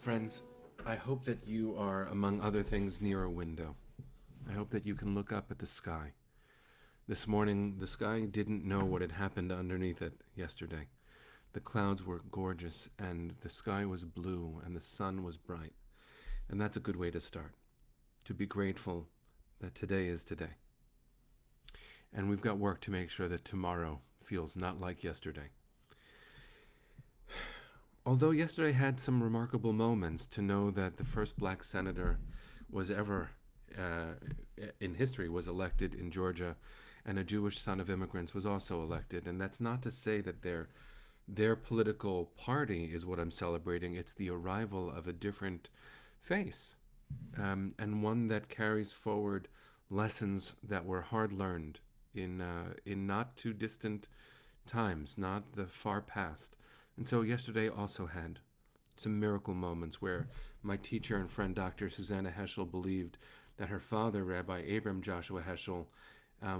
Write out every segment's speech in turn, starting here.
Friends, I hope that you are, among other things, near a window. I hope that you can look up at the sky. This morning, the sky didn't know what had happened underneath it yesterday. The clouds were gorgeous, and the sky was blue, and the sun was bright. And that's a good way to start, to be grateful that today is today. And we've got work to make sure that tomorrow feels not like yesterday. Although yesterday had some remarkable moments, to know that the first black senator was ever uh, in history was elected in Georgia, and a Jewish son of immigrants was also elected. And that's not to say that their political party is what I'm celebrating. It's the arrival of a different face, and one that carries forward lessons that were hard learned in not too distant times, not the far past. And so yesterday also had some miracle moments where my teacher and friend Dr. Susanna Heschel believed that her father, Rabbi Abram Joshua Heschel,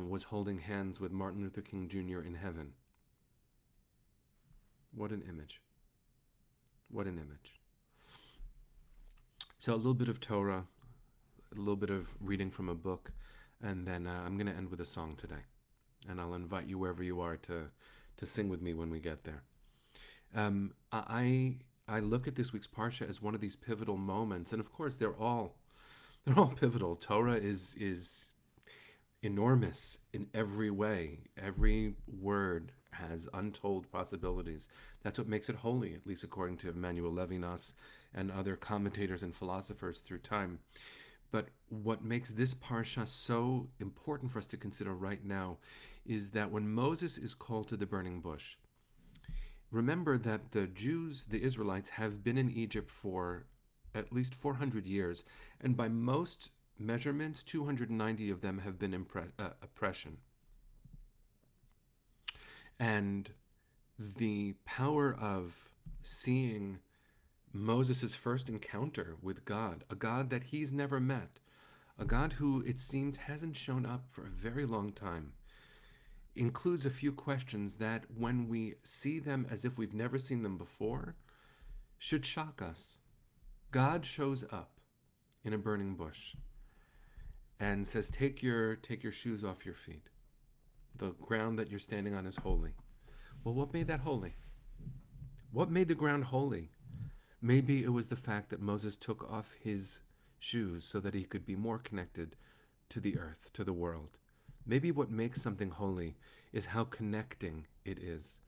was holding hands with Martin Luther King Jr. in heaven. What an image. What an image. So a little bit of Torah, a little bit of reading from a book, and then I'm going to end with a song today. And I'll invite you wherever you are to sing with me when we get there. I look at this week's parsha as one of these pivotal moments, and of course they're all pivotal. Torah is enormous in every way. Every word has untold possibilities. That's what makes it holy, at least according to Emmanuel Levinas and other commentators and philosophers through time. But what makes this parsha so important for us to consider right now is that when Moses is called to the burning bush, remember that the Jews, the Israelites, have been in Egypt for at least 400 years, and by most measurements, 290 of them have been oppression. And the power of seeing Moses' first encounter with God, a God that he's never met, a God who it seems hasn't shown up for a very long time, includes a few questions that, when we see them as if we've never seen them before, should shock us. God shows up in a burning bush and says, take your shoes off your feet. The ground that you're standing on is holy. Well, what made that holy? What made the ground holy? Maybe it was the fact that Moses took off his shoes so that he could be more connected to the earth, to the world. Maybe what makes something holy is how connecting it is.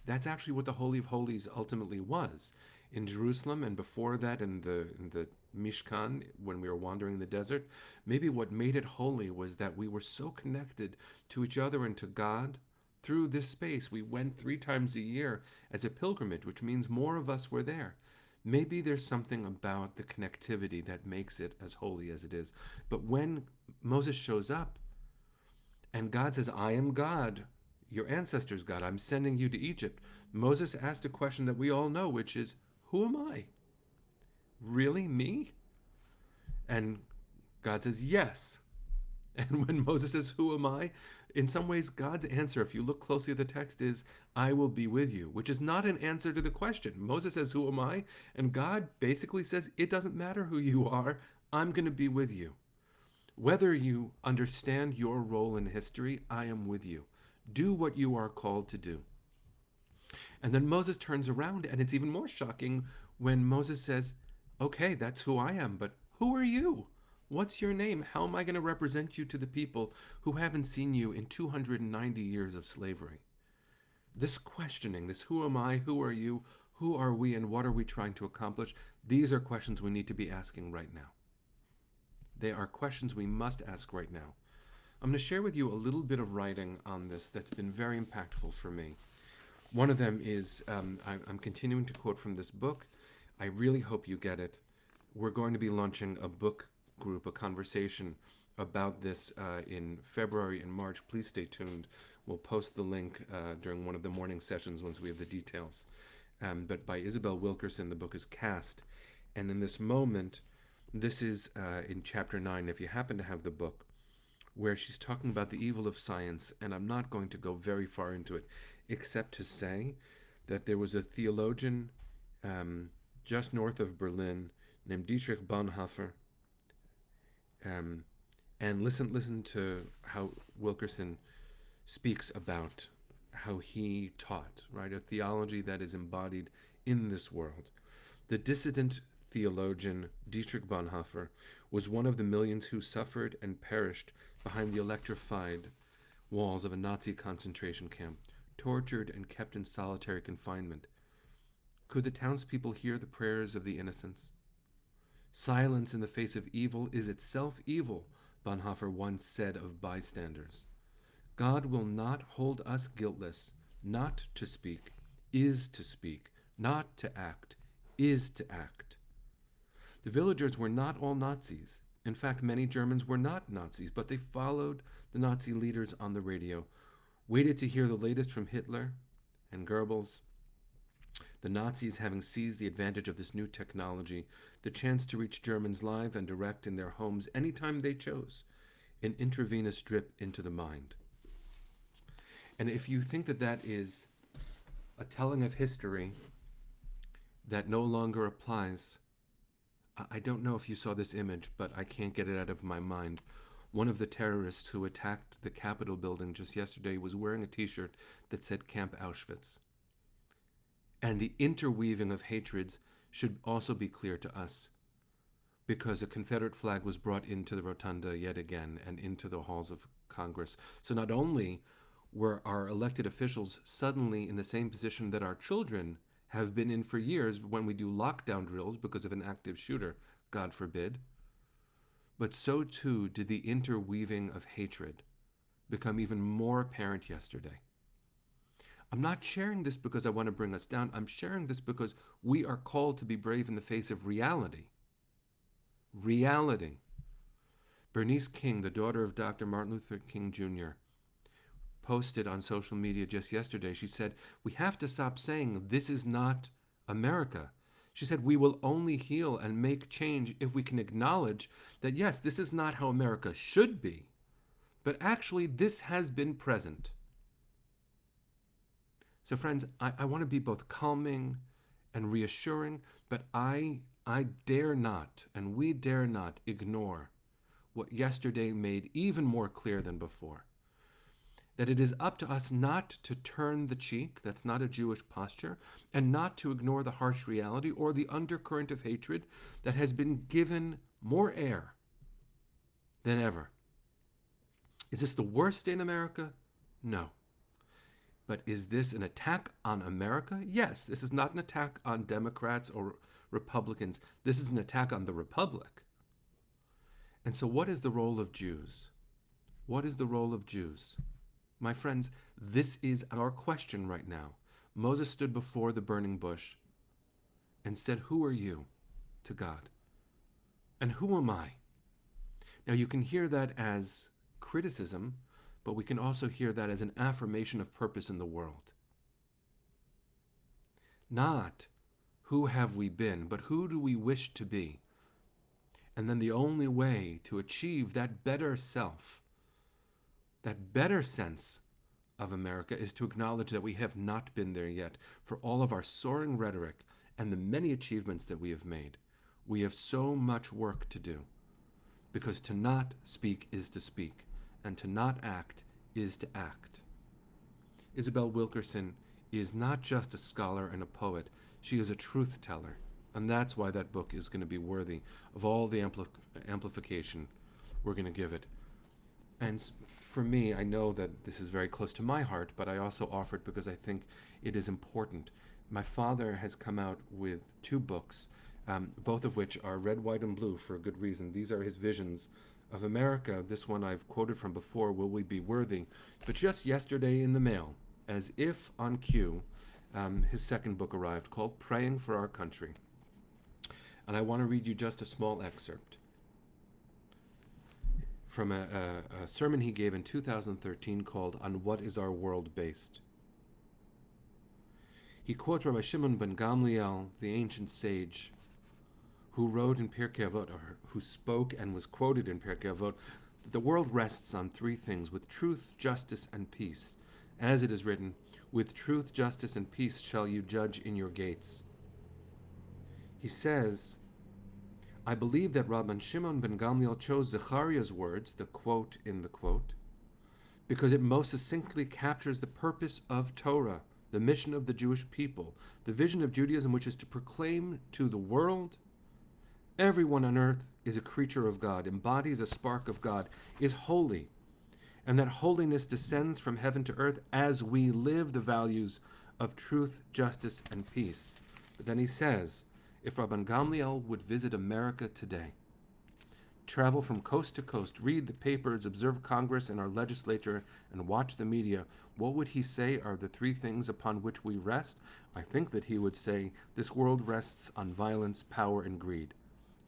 That's actually what the Holy of Holies ultimately was. In Jerusalem, and before that in the Mishkan, when we were wandering in the desert, maybe what made it holy was that we were so connected to each other and to God through this space. We went 3 times a year as a pilgrimage, which means more of us were there. Maybe there's something about the connectivity that makes it as holy as it is. But when Moses shows up, and God says, I am God, your ancestors' God. I'm sending you to Egypt. Moses asked a question that we all know, which is, who am I? Really, me? And God says, yes. And when Moses says, who am I? In some ways, God's answer, if you look closely at the text, is, I will be with you, which is not an answer to the question. Moses says, who am I? And God basically says, it doesn't matter who you are. I'm going to be with you. Whether you understand your role in history, I am with you. Do what you are called to do. And then Moses turns around, and it's even more shocking when Moses says, okay, that's who I am, but who are you? What's your name? How am I going to represent you to the people who haven't seen you in 290 years of slavery? This questioning, this who am I, who are you, who are we, and what are we trying to accomplish? These are questions we need to be asking right now. They are questions we must ask right now. I'm going to share with you a little bit of writing on this that's been very impactful for me. One of them is, I'm continuing to quote from this book. I really hope you get it. We're going to be launching a book group, a conversation about this in February and March. Please stay tuned. We'll post the link during one of the morning sessions once we have the details. But by Isabel Wilkerson, the book is Cast. And in this moment, this is in chapter 9, if you happen to have the book, where she's talking about the evil of science, and I'm not going to go very far into it, except to say that there was a theologian just north of Berlin named Dietrich Bonhoeffer. And listen to how Wilkerson speaks about how he taught, right? A theology that is embodied in this world. The dissident theologian Dietrich Bonhoeffer was one of the millions who suffered and perished behind the electrified walls of a Nazi concentration camp, tortured and kept in solitary confinement. Could the townspeople hear the prayers of the innocents? Silence in the face of evil is itself evil, Bonhoeffer once said of bystanders. God will not hold us guiltless. Not to speak is to speak. Not to act is to act. The villagers were not all Nazis. In fact, many Germans were not Nazis, but they followed the Nazi leaders on the radio, waited to hear the latest from Hitler and Goebbels. The Nazis, having seized the advantage of this new technology, the chance to reach Germans live and direct in their homes anytime they chose, an intravenous drip into the mind. And if you think that that is a telling of history that no longer applies, I don't know if you saw this image, but I can't get it out of my mind. One of the terrorists who attacked the Capitol building just yesterday was wearing a t-shirt that said Camp Auschwitz. And the interweaving of hatreds should also be clear to us, because a Confederate flag was brought into the rotunda yet again and into the halls of Congress. So not only were our elected officials suddenly in the same position that our children have been in for years when we do lockdown drills because of an active shooter, God forbid, but so too did the interweaving of hatred become even more apparent yesterday. I'm not sharing this because I want to bring us down. I'm sharing this because we are called to be brave in the face of reality. Reality. Bernice King, the daughter of Dr. Martin Luther King Jr., posted on social media just yesterday. She said, we have to stop saying this is not America. She said, we will only heal and make change if we can acknowledge that, yes, this is not how America should be, but actually this has been present. So friends, I want to be both calming and reassuring, but I dare not, and we dare not ignore what yesterday made even more clear than before. That it is up to us not to turn the cheek, that's not a Jewish posture, and not to ignore the harsh reality or the undercurrent of hatred that has been given more air than ever. Is this the worst day in America? No. But is this an attack on America? Yes, this is not an attack on Democrats or Republicans. This is an attack on the Republic. And so what is the role of Jews? What is the role of Jews? My friends, this is our question right now. Moses stood before the burning bush and said, who are you to God? And who am I? Now you can hear that as criticism, but we can also hear that as an affirmation of purpose in the world. Not who have we been, but who do we wish to be? And then the only way to achieve that better self, that better sense of America, is to acknowledge that we have not been there yet. For all of our soaring rhetoric and the many achievements that we have made, we have so much work to do. Because to not speak is to speak, and to not act is to act. Isabel Wilkerson is not just a scholar and a poet, she is a truth teller. And that's why that book is going to be worthy of all the amplification we're going to give it. And for me, I know that this is very close to my heart, but I also offer it because I think it is important. My father has come out with 2 books, both of which are red, white, and blue for a good reason. These are his visions of America. This one I've quoted from before, Will We Be Worthy? But just yesterday in the mail, as if on cue, his second book arrived, called Praying for Our Country. And I want to read you just a small excerpt from a sermon he gave in 2013 called On What Is Our World Based? He quotes Rabbi Shimon ben Gamliel, the ancient sage, who wrote in Pirkei Avot, or who spoke and was quoted in Pirkei Avot, that the world rests on 3 things, with truth, justice, and peace. As it is written, with truth, justice, and peace shall you judge in your gates. He says, I believe that Rabban Shimon ben Gamliel chose Zechariah's words, the quote in the quote, because it most succinctly captures the purpose of Torah, the mission of the Jewish people, the vision of Judaism, which is to proclaim to the world everyone on earth is a creature of God, embodies a spark of God, is holy, and that holiness descends from heaven to earth as we live the values of truth, justice, and peace. But then he says, if Rabban Gamliel would visit America today, travel from coast to coast, read the papers, observe Congress and our legislature, and watch the media, what would he say are the three things upon which we rest? I think that he would say, this world rests on violence, power, and greed.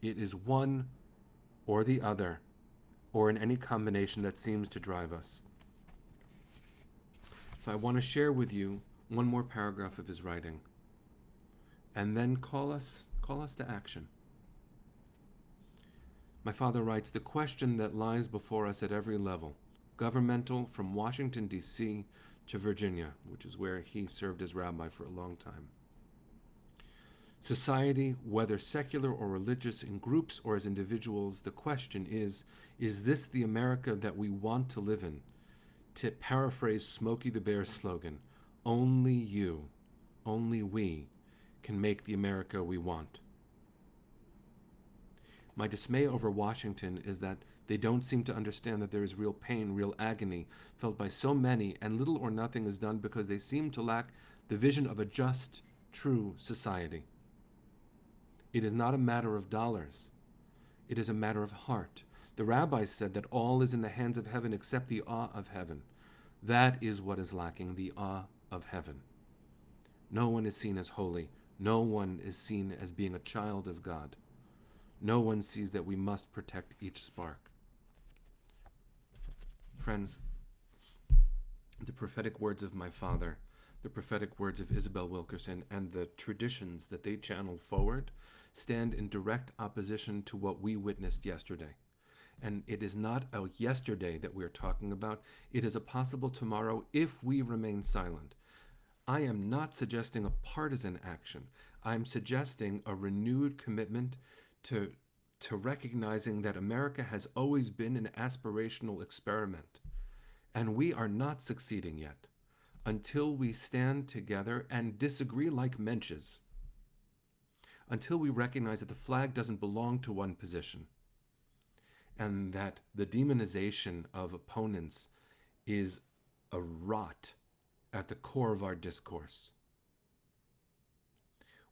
It is one or the other, or in any combination that seems to drive us. So I want to share with you one more paragraph of his writing, and then call us to action. My father writes, the question that lies before us at every level, governmental from Washington, D.C. to Virginia, which is where he served as rabbi for a long time. Society, whether secular or religious, in groups or as individuals, the question is this the America that we want to live in? To paraphrase Smokey the Bear's slogan, only you, only we can make the America we want. My dismay over Washington is that they don't seem to understand that there is real pain, real agony felt by so many, and little or nothing is done because they seem to lack the vision of a just, true society. It is not a matter of dollars. It is a matter of heart. The rabbis said that all is in the hands of heaven except the awe of heaven. That is what is lacking, the awe of heaven. No one is seen as holy. No one is seen as being a child of God. No one sees that we must protect each spark. Friends, the prophetic words of my father, the prophetic words of Isabel Wilkerson, and the traditions that they channeled forward stand in direct opposition to what we witnessed yesterday. And it is not a yesterday that we're talking about. It is a possible tomorrow if we remain silent. I am not suggesting a partisan action. I'm suggesting a renewed commitment to recognizing that America has always been an aspirational experiment, and we are not succeeding yet until we stand together and disagree like menches, until we recognize that the flag doesn't belong to one position, and that the demonization of opponents is a rot at the core of our discourse.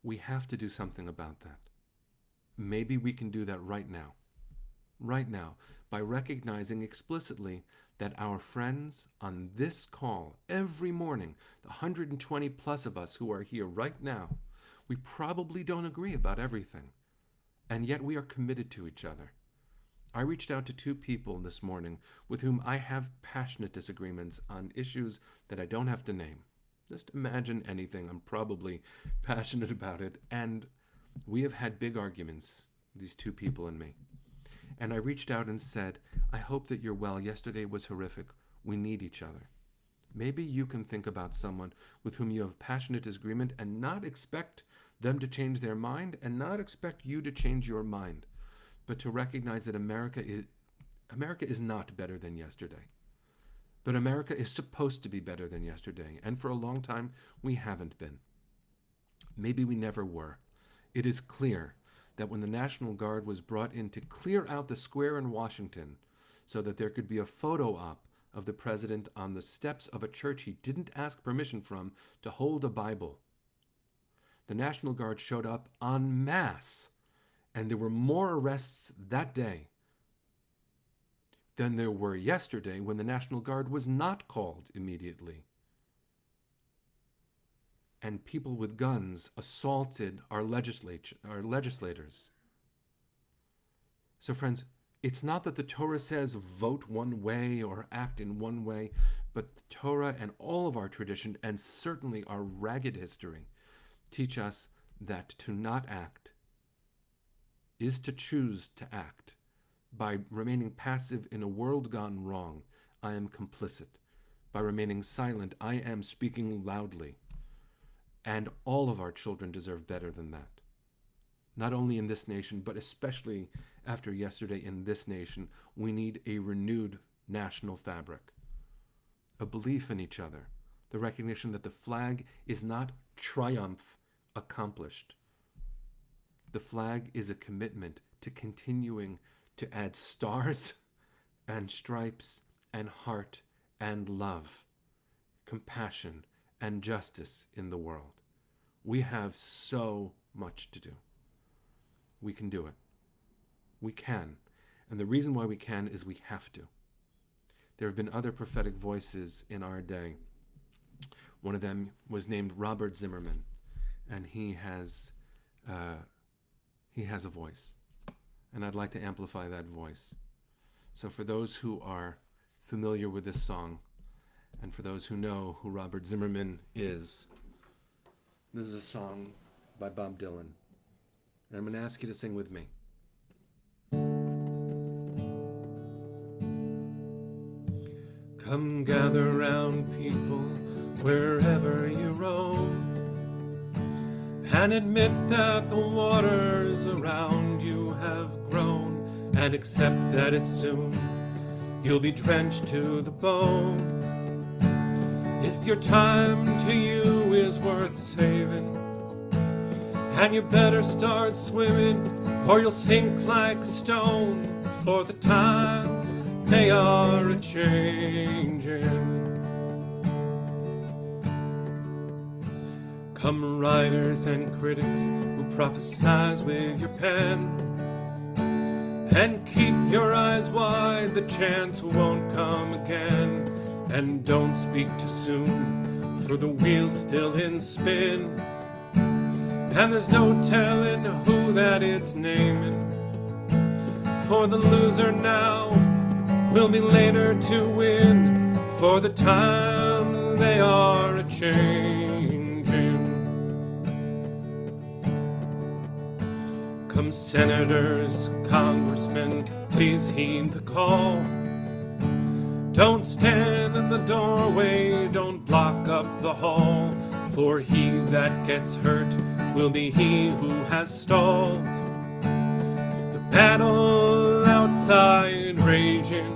We have to do something about that. Maybe we can do that right now, by recognizing explicitly that our friends on this call every morning, the 120 plus of us who are here right now, we probably don't agree about everything, and yet we are committed to each other. I reached out to two people this morning with whom I have passionate disagreements on issues that I don't have to name. Just imagine anything, I'm probably passionate about it, and we have had big arguments, these two people and me. And I reached out and said, I hope that you're well. Yesterday was horrific. We need each other. Maybe you can think about someone with whom you have passionate disagreement and not expect them to change their mind and not expect you to change your mind, but to recognize that America is not better than yesterday. But America is supposed to be better than yesterday, and for a long time, we haven't been. Maybe we never were. It is clear that when the National Guard was brought in to clear out the square in Washington so that there could be a photo op of the president on the steps of a church he didn't ask permission from to hold a Bible, the National Guard showed up en masse, and there were more arrests that day than there were yesterday when the National Guard was not called immediately. And people with guns assaulted our legislators. So friends, it's not that the Torah says vote one way or act in one way, but the Torah and all of our tradition, and certainly our ragged history, teach us that to not act is to choose to act. By remaining passive in a world gone wrong, I am complicit. By remaining silent, I am speaking loudly. And all of our children deserve better than that. not only in this nation, but especially after yesterday in this nation. We need a renewed national fabric, a belief in each other, the recognition that the flag is not triumph accomplished. The flag is a commitment to continuing to add stars and stripes and heart and love, compassion and justice in the world. We have so much to do. We can do it. We can. And the reason why we can is we have to. There have been other prophetic voices in our day. One of them was named Robert Zimmerman, and he has a voice. And I'd like to amplify that voice. So for those who are familiar with this song, and for those who know who Robert Zimmerman is, this is a song by Bob Dylan. And I'm going to ask you to sing with me. Come gather round, people, wherever you roam, and admit that the waters around you have grown, and accept that it's soon you'll be drenched to the bone. If your time to you is worth saving, and you better start swimming, or you'll sink like a stone, for the times they are a-changing. Come writers and critics who prophesize with your pen, and keep your eyes wide, the chance won't come again. And don't speak too soon, for the wheel's still in spin, and there's no telling who that it's naming. For the loser now will be later to win, for the time they are a-changing. Come senators, congressmen, please heed the call. Don't stand in the doorway, don't block up the hall, for he that gets hurt will be he who has stalled. The battle outside raging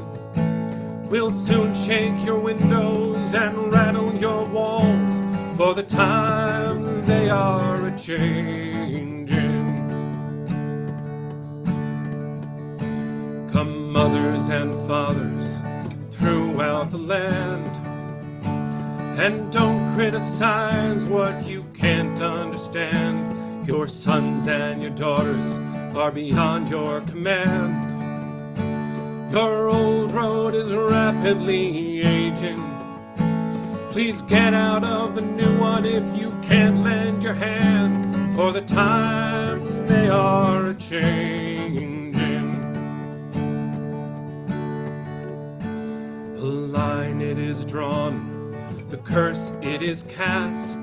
will soon shake your windows and rattle your walls, for the time they are a-changing. Come mothers and fathers throughout the land, and don't criticize what you can't understand. Your sons and your daughters are beyond your command. Your old road is rapidly aging. Please get out of the new one if you can't lend your hand, for the time they are a-changing. The line it is drawn, the curse it is cast.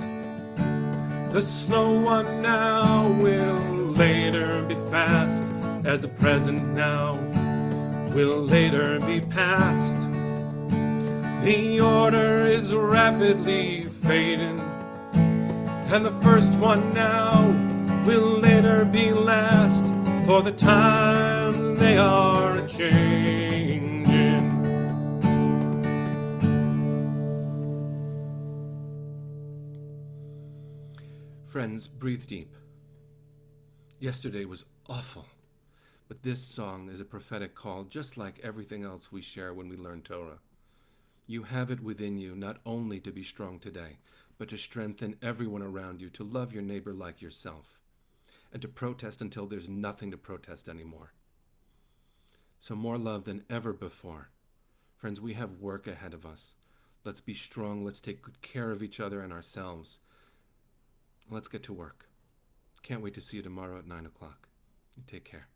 The slow one now will later be fast, as the present now will later be past. The order is rapidly fading, and the first one now will later be last, for the time they are a-changing. Friends, breathe deep. Yesterday was awful, but this song is a prophetic call, just like everything else we share when we learn Torah. You have it within you not only to be strong today, but to strengthen everyone around you, to love your neighbor like yourself, and to protest until there's nothing to protest anymore. So more love than ever before. Friends, we have work ahead of us. Let's be strong. Let's take good care of each other and ourselves. Let's get to work. Can't wait to see you tomorrow at 9 o'clock. Take care.